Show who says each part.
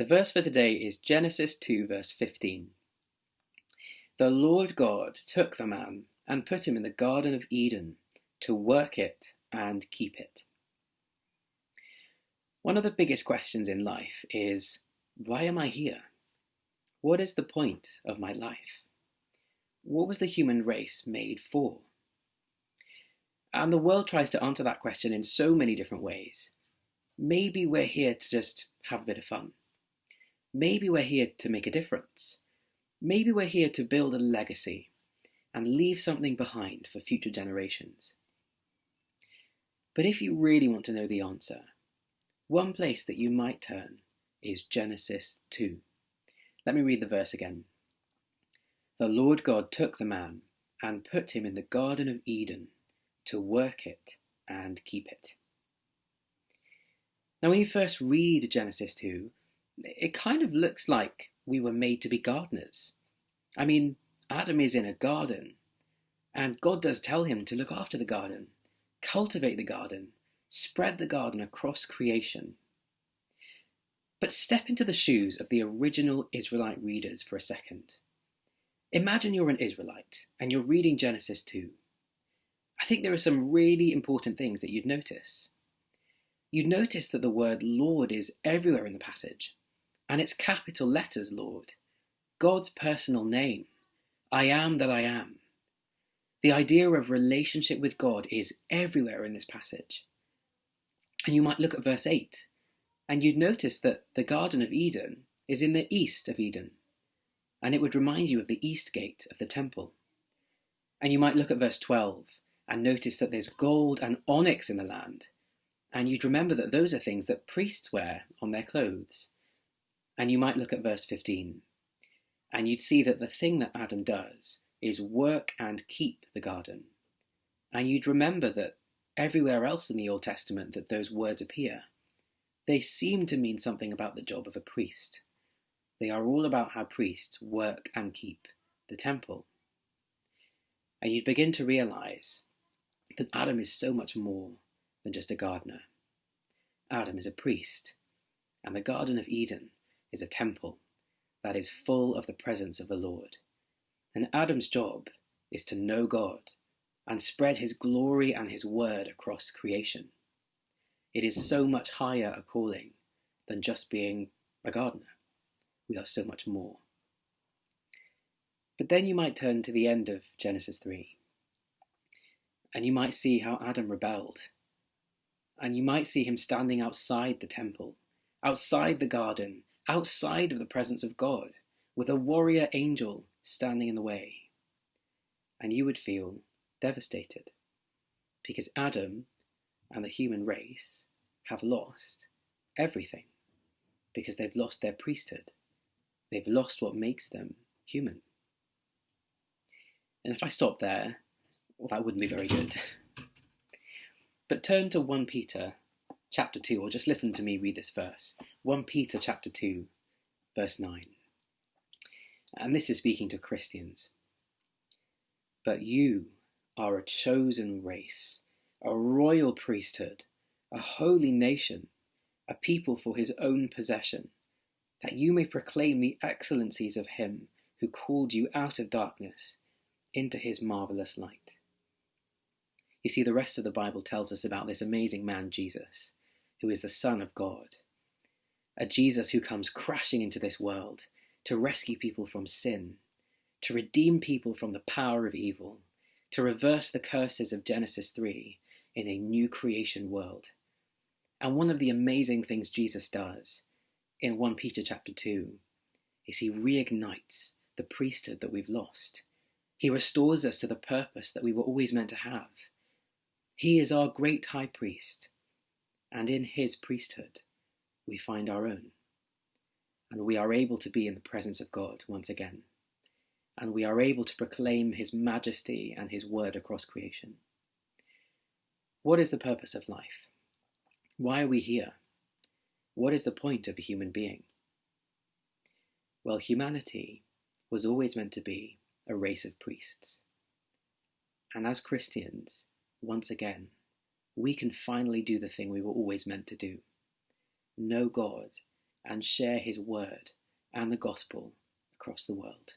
Speaker 1: The verse for today is Genesis 2, verse 15. The Lord God took the man and put him in the Garden of Eden to work it and keep it. One of the biggest questions in life is, why am I here? What is the point of my life? What was the human race made for? And the world tries to answer that question in so many different ways. Maybe we're here to just have a bit of fun. Maybe we're here to make a difference. Maybe we're here to build a legacy and leave something behind for future generations. But if you really want to know the answer, one place that you might turn is Genesis 2. Let me read the verse again. The Lord God took the man and put him in the Garden of Eden to work it and keep it. Now, when you first read Genesis 2, it kind of looks like we were made to be gardeners. I mean, Adam is in a garden, and God does tell him to look after the garden, cultivate the garden, spread the garden across creation. But step into the shoes of the original Israelite readers for a second. Imagine you're an Israelite and you're reading Genesis 2. I think there are some really important things that you'd notice. You'd notice that the word Lord is everywhere in the passage, and it's capital letters Lord, God's personal name, I am that I am. The idea of relationship with God is everywhere in this passage. And you might look at verse 8, and you'd notice that the Garden of Eden is in the east of Eden, and it would remind you of the east gate of the temple. And you might look at verse 12 and notice that there's gold and onyx in the land, and you'd remember that those are things that priests wear on their clothes. And you might look at verse 15, and you'd see that the thing that Adam does is work and keep the garden. And you'd remember that everywhere else in the Old Testament that those words appear, they seem to mean something about the job of a priest. They are all about how priests work and keep the temple. And you'd begin to realize that Adam is so much more than just a gardener. Adam is a priest, and the Garden of Eden is a temple that is full of the presence of the Lord. And Adam's job is to know God and spread his glory and his word across creation. It is so much higher a calling than just being a gardener. We are so much more. But then you might turn to the end of Genesis 3, and you might see how Adam rebelled. And you might see him standing outside the temple, outside the garden, outside of the presence of God, with a warrior angel standing in the way. And you would feel devastated, because Adam and the human race have lost everything, because they've lost their priesthood. They've lost what makes them human. And if I stop there, well, that wouldn't be very good. But turn to 1 Peter chapter 2, or just listen to me read this verse. 1 Peter chapter 2, verse 9. And this is speaking to Christians. But you are a chosen race, a royal priesthood, a holy nation, a people for his own possession, that you may proclaim the excellencies of him who called you out of darkness into his marvelous light. You see, the rest of the Bible tells us about this amazing man, Jesus, who is the Son of God. A Jesus who comes crashing into this world to rescue people from sin, to redeem people from the power of evil, to reverse the curses of Genesis 3 in a new creation world. And one of the amazing things Jesus does in 1 Peter chapter 2 is he reignites the priesthood that we've lost. He restores us to the purpose that we were always meant to have. He is our great high priest, and in his priesthood we find our own. And we are able to be in the presence of God once again. And we are able to proclaim his majesty and his word across creation. What is the purpose of life? Why are we here? What is the point of a human being? Well, humanity was always meant to be a race of priests. And as Christians, once again, we can finally do the thing we were always meant to do. Know God and share his word and the gospel across the world.